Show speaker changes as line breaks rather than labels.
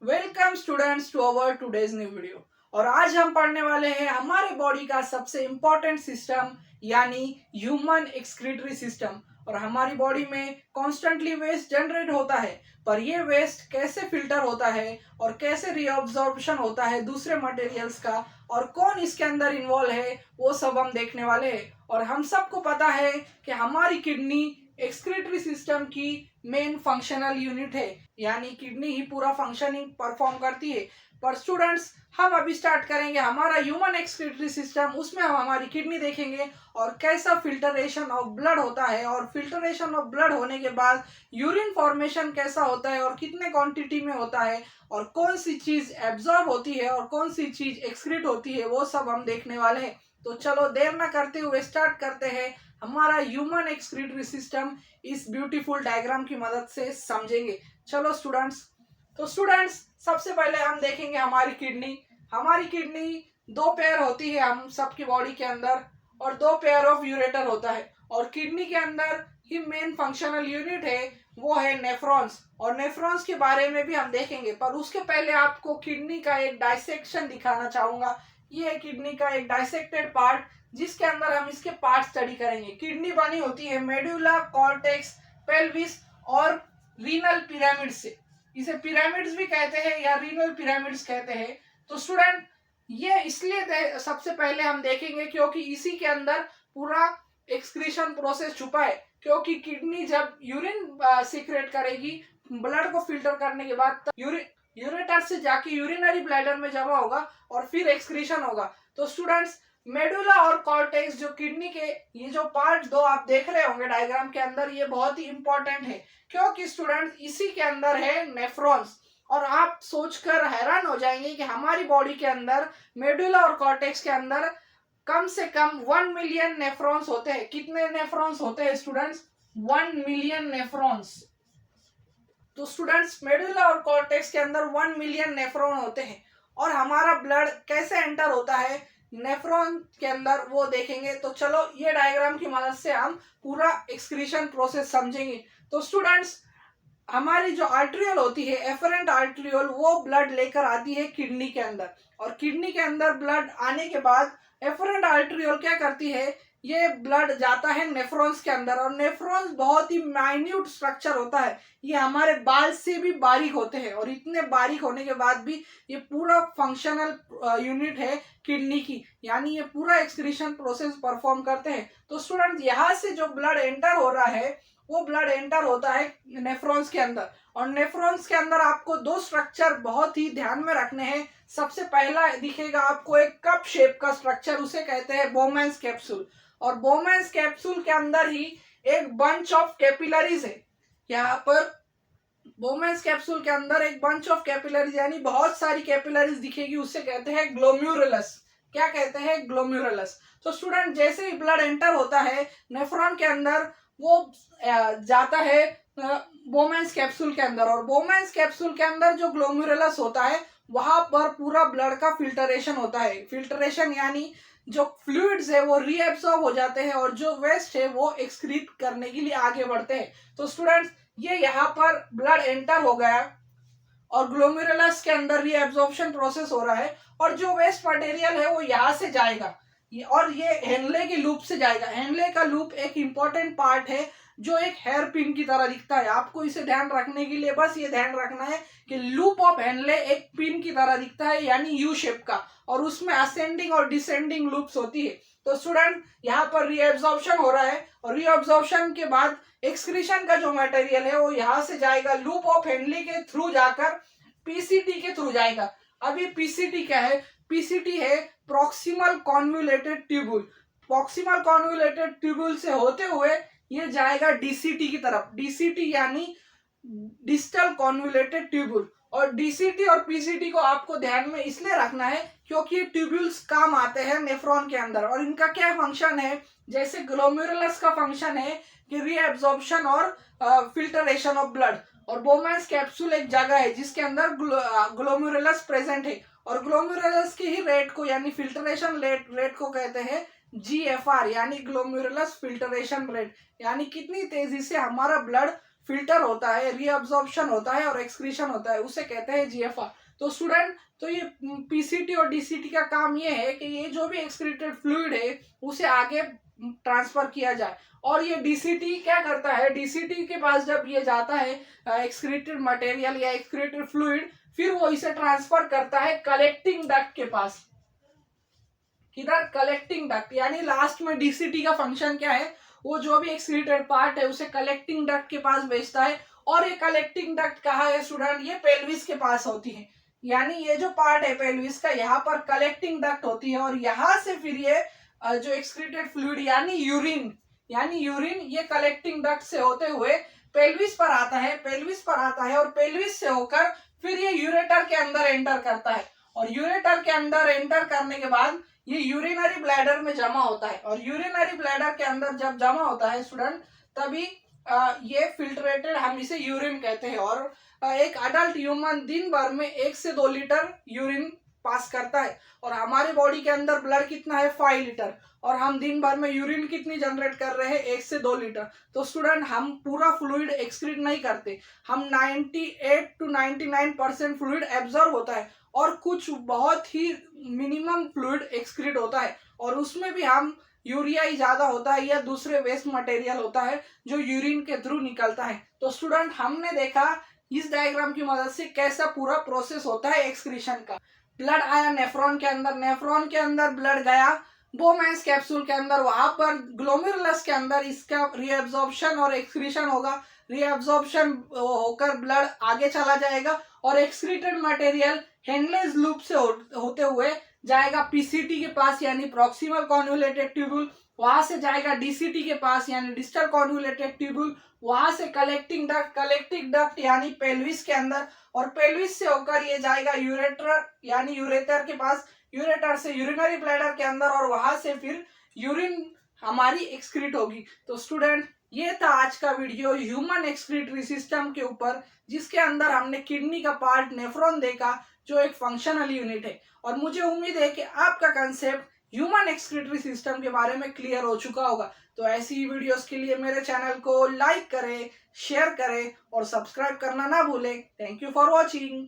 Welcome students to our today's new video. और आज हम पढ़ने वाले हैं हमारे बॉडी का सबसे इम्पोर्टेंट सिस्टम यानी ह्यूमन एक्सक्रीटरी सिस्टम। और हमारी बॉडी में कॉन्स्टेंटली वेस्ट जनरेट होता है, पर ये वेस्ट कैसे फिल्टर होता है और कैसे रीअब्जॉर्प्शन होता है दूसरे मटेरियल्स का और कौन इसके अंदर इन्वॉल्व है वो सब हम देखने वाले हैं। और हम सबको पता है कि हमारी किडनी एक्सक्रीटरी सिस्टम की मेन फंक्शनल यूनिट है, यानी किडनी ही पूरा फंक्शनिंग परफॉर्म करती है। पर स्टूडेंट्स, हम अभी स्टार्ट करेंगे हमारा ह्यूमन एक्सक्रीटरी सिस्टम। उसमें हम हमारी किडनी देखेंगे और कैसा फिल्टरेशन ऑफ ब्लड होता है, और फिल्टरेशन ऑफ ब्लड होने के बाद यूरिन फॉर्मेशन कैसा होता है और कितने क्वांटिटी में होता है, और कौन सी चीज एब्जॉर्ब होती है और कौन सी चीज एक्सक्रीट होती है, वो सब हम देखने वाले हैं। तो चलो देर ना करते हुए स्टार्ट करते हैं हमारा ह्यूमन एक्सक्रीटरी सिस्टम इस ब्यूटीफुल डायग्राम की मदद से समझेंगे। चलो स्टूडेंट्स, तो स्टूडेंट्स सबसे पहले हम देखेंगे हमारी किडनी। हमारी किडनी दो पेयर होती है हम सबकी बॉडी के अंदर, और दो पेयर ऑफ यूरेटर होता है। और किडनी के अंदर ही मेन फंक्शनल यूनिट है वो है नेफ्रॉन्स, और नेफ्रॉन्स के बारे में भी हम देखेंगे। पर उसके पहले आपको किडनी का एक डाइसेक्शन दिखाना चाहूंगा। ये है किडनी का एक डाइसेक्टेड पार्ट जिसके अंदर हम इसके पार्ट स्टडी करेंगे। किडनी बनी होती है मेडुला, कॉर्टेक्स, पेल्विस और रीनल पिरामिड से। इसे पिरामिड्स भी कहते हैं या रीनल पिरामिड्स कहते हैं। तो स्टूडेंट, ये इसलिए सबसे पहले हम देखेंगे क्योंकि इसी के अंदर पूरा एक्सक्रीशन प्रोसेस छुपा है। क्योंकि किडनी जब यूरिन सीक्रेट करेगी ब्लड को फिल्टर करने के बाद, तब यूरेटर से जाके यूरिनरी ब्लैडर में जमा होगा और फिर एक्सक्रीशन होगा। तो स्टूडेंट्स, मेडुला और कॉर्टेक्स जो किडनी के ये जो पार्ट दो आप देख रहे होंगे डायग्राम के अंदर, ये बहुत ही इंपॉर्टेंट है क्योंकि स्टूडेंट्स इसी के अंदर है नेफ्रॉन्स। और आप सोचकर हैरान हो जाएंगे कि हमारी बॉडी के अंदर मेडुला और कॉर्टेक्स के अंदर कम से कम 1 मिलियन नेफ्रॉन्स होते हैं। कितने नेफ्रॉन्स होते हैं स्टूडेंट्स? 1 million nephrons. तो स्टूडेंट्स, मेडुला और कॉर्टेक्स के अंदर 1 मिलियन नेफ्रॉन होते हैं। और हमारा ब्लड कैसे एंटर होता है नेफ्रॉन के अंदर वो देखेंगे। तो चलो ये डायग्राम की मदद से हम पूरा एक्सक्रीशन प्रोसेस समझेंगे। तो स्टूडेंट्स, हमारी जो आर्ट्रियोल होती है एफरेंट आर्ट्रियोल, वो ब्लड लेकर आती है किडनी के अंदर। और किडनी के अंदर ब्लड आने के बाद एफरेंट आर्ट्रियोल क्या करती है, ये ब्लड जाता है नेफ्रॉन्स के अंदर। और नेफ्रॉन्स बहुत ही माइन्यूट स्ट्रक्चर होता है, ये हमारे बाल से भी बारीक होते हैं। और इतने बारीक होने के बाद भी ये पूरा फंक्शनल यूनिट है किडनी की, यानी ये पूरा एक्सक्रीशन प्रोसेस परफॉर्म करते हैं। तो स्टूडेंट, यहाँ से जो ब्लड एंटर हो रहा है वो ब्लड एंटर होता है नेफ्रॉन्स के अंदर। और नेफ्रॉन्स के अंदर आपको दो स्ट्रक्चर बहुत ही ध्यान में रखने हैं। सबसे पहला दिखेगा आपको एक कप शेप का स्ट्रक्चर, उसे कहते हैं बोमेंस कैप्सूल। और बोमेंस कैप्सूल के अंदर ही एक बंच ऑफ कैपिलरीज है। यहाँ पर बोमेंस कैप्सूल के अंदर एक बंच ऑफ कैपिलरीज यानी बहुत सारी कैपिलरीज दिखेगी, उससे कहते हैं ग्लोम्युरुलस। क्या कहते हैं? ग्लोम्युरुलस। तो स्टूडेंट, जैसे ही ब्लड एंटर होता है नेफ्रॉन के अंदर, वो जाता है बोमेंस कैप्सूल के अंदर। और बोमेंस कैप्सूल के अंदर जो ग्लोम्युरुलस होता है वहां पर पूरा ब्लड का फिल्टरेशन होता है। फिल्टरेशन यानी जो फ्लूइड्स है वो रीएब्सॉर्ब हो जाते हैं और जो वेस्ट है वो एक्सक्रीट करने के लिए आगे बढ़ते हैं। तो स्टूडेंट्स, ये यहाँ पर ब्लड एंटर हो गया और ग्लोमेरुलस के अंदर रीएब्जॉर्प्शन प्रोसेस हो रहा है, और जो वेस्ट मटेरियल है वो यहाँ से जाएगा और ये हेनले के लूप से जाएगा। हेनले का लूप एक इंपॉर्टेंट पार्ट है जो एक हेयर पिन की तरह दिखता है। आपको इसे ध्यान रखने के लिए बस ये ध्यान रखना है कि लूप ऑफ हेनले एक पिन की तरह दिखता है, यानी यू शेप का, और उसमें असेंडिंग और डिसेंडिंग लूप्स होती है। तो स्टूडेंट, यहाँ पर रीएब्जॉर्प्शन हो रहा है और रीएब्जॉर्प्शन के बाद एक्सक्रीशन का जो मटेरियल है वो यहाँ से जाएगा लूप ऑफ हेनले के थ्रू जाकर पीसीटी के थ्रू जाएगा। अब ये पीसीटी क्या है? पीसीटी है proximal convoluted tubule. Proximal convoluted tubule से होते हुए ये जाएगा डीसीटी की तरफ। डीसीटी यानी डिस्टल कॉन्वुलेटेड ट्यूबुल। और डीसीटी और पीसीटी को आपको ध्यान में इसलिए रखना है क्योंकि ये ट्यूब्यूल्स काम आते हैं नेफ्रॉन के अंदर। और इनका क्या फंक्शन है? जैसे ग्लोमेरुलस का फंक्शन है कि रीएब्जॉर्प्शन और फिल्टरेशन ऑफ ब्लड। और बोमेंस कैप्सूल एक जगह है जिसके अंदर ग्लोमेरुलस प्रेजेंट है। और ग्लोमेरुलस की ही रेट को यानी फिल्टरेशन रेट को कहते हैं जीएफआर, यानी ग्लोमेरुलस फिल्टरेशन रेट, यानी कितनी तेजी से हमारा ब्लड फिल्टर होता है, रीअब्जॉर्प्शन होता है और एक्सक्रीशन होता है, उसे कहते हैं जीएफआर। तो स्टूडेंट, तो ये पीसीटी और डीसीटी का काम ये है कि ये जो भी एक्सक्रीटेड फ्लूइड है उसे आगे ट्रांसफर किया जाए। और ये डीसीटी क्या करता है, डीसीटी के पास जब ये जाता है एक्सक्रीटेड मटेरियल या एक्सक्रीटेड फ्लूइड, फिर वो इसे ट्रांसफर करता है कलेक्टिंग डक्ट के पास। किधर? Collecting duct. यानी लास्ट में डीसीटी का फंक्शन क्या है, वो जो भी एक्सक्रीटेड पार्ट है उसे कलेक्टिंग डक्ट के पास भेजता है। और ये कलेक्टिंग डक्ट कहाँ है स्टूडेंट? ये पेल्विस के पास होती है। यानी ये जो पार्ट है पेल्विस का, यहाँ पर कलेक्टिंग डक्ट होती है और यहाँ से फिर ये जो एक्सक्रीटेड फ्लूइड यानी यूरिन ये कलेक्टिंग डक्ट से होते हुए पेल्विस पर आता है, और पेल्विस से होकर फिर ये यूरेटर के अंदर एंटर करता है। और यूरेटर के अंदर एंटर करने के बाद ये यूरिनरी ब्लैडर में जमा होता है। और यूरिनरी ब्लैडर के अंदर जब जमा होता है स्टूडेंट, तभी ये फिल्ट्रेटेड, हम इसे यूरिन कहते हैं। और एक अडल्ट ह्यूमन दिन भर में 1 से 2 लीटर यूरिन पास करता है। और हमारे बॉडी के अंदर ब्लड कितना है? 5 लीटर। और हम दिन भर में यूरिन कितनी जनरेट कर रहे हैं? 1 से 2 लीटर। तो स्टूडेंट, हम पूरा फ्लूइड एक्सक्रीट नहीं करते, हम 98 to 99% फ्लूइड एब्जॉर्ब होता है और कुछ बहुत ही मिनिमम फ्लूइड एक्सक्रीट होता है। और उसमें भी हम यूरिया ही ज्यादा होता है या दूसरे वेस्ट मटेरियल होता है जो यूरिन के थ्रू निकलता है। तो स्टूडेंट, हमने देखा इस डायग्राम की मदद से कैसा पूरा प्रोसेस होता है एक्सक्रीशन का। ब्लड आया नेफ्रॉन के अंदर ब्लड गया बोमेंस कैप्सूल के अंदर, वहां पर ग्लोमेरुलस के अंदर इसका रीअब्जॉर्प्शन और एक्सक्रीशन होगा। रीअब्जॉर्प्शन होकर ब्लड आगे चला जाएगा और एक्सक्रीटेड मटेरियल हेनलेस लूप से होते हुए जाएगा पीसीटी के पास यानी प्रॉक्सिमल कॉन्वोल्यूटेड ट्यूबुल, वहां से जाएगा डीसीटी के पास यानी डिस्टल कॉन्वोल्यूटेड ट्यूबुल, वहां से कलेक्टिंग डक्ट यानी पेल्विस के अंदर, और पेल्विस से होकर ये जाएगा यूरेटर यानी यूरेटर के पास, यूरेटर से यूरिनरी ब्लैडर के अंदर, और वहां से फिर यूरिन हमारी एक्सक्रीट होगी। तो स्टूडेंट, ये था आज का वीडियो ह्यूमन एक्सक्रीटरी सिस्टम के ऊपर, जिसके अंदर हमने किडनी का पार्ट नेफ्रॉन देखा जो एक फंक्शनल यूनिट है। और मुझे उम्मीद है कि आपका कंसेप्ट ह्यूमन एक्सक्रीटरी सिस्टम के बारे में क्लियर हो चुका होगा। तो ऐसी ही वीडियोस के लिए मेरे चैनल को लाइक करें, शेयर करें और सब्सक्राइब करना ना भूलें। Thank you for watching.